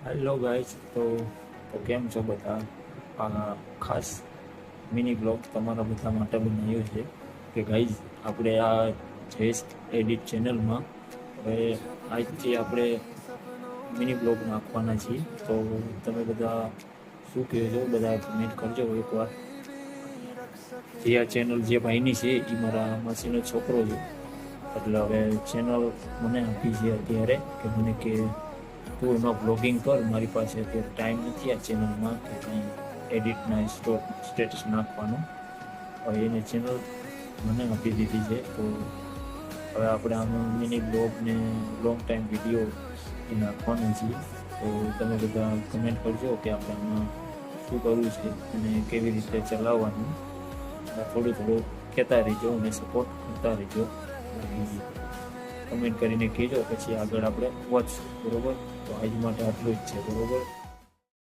Hello guys, તો કેમ છો બધા? આ ખાસ મિની બ્લોગ તમારા બધા માટે બનાવ્યો છે કે ગાઈઝ આપણે આ જયેશ એડિટ ચેનલમાં હવે આજથી આપણે મિની બ્લોગ નાખવાના છીએ. તો તમે બધા શું કહો છો? બધા કમેન્ટ કરજો એકવાર. જે આ ચેનલ જે ભાઈની છે એ મારા માસીનો છોકરો છે, એટલે હવે ચેનલ મને આપી છે અત્યારે કે મને કે તું એમાં બ્લોગિંગ કર, મારી પાસે અત્યારે ટાઈમ નથી આ ચેનલમાં કે કંઈ એડિટના સ્ટેટસ નાખવાનો. હવે એને ચેનલ મને આપી દીધી છે. તો હવે આપણે આમાં મિની બ્લોગ ને લોંગ ટાઈમ વિડીયો એ નાખવાના છીએ. તો તમે બધા કમેન્ટ કરજો કે આપણે આમાં શું કરવું છે અને કેવી રીતે ચલાવવાનું. થોડું કહેતા રહીજો અને સપોર્ટ કરતા રહીજો. કમેન્ટ કરીને કહેજો, પછી આગળ આપણે વોચ. બરોબર? તો આજ માટે આટલું જ છે. બરોબર?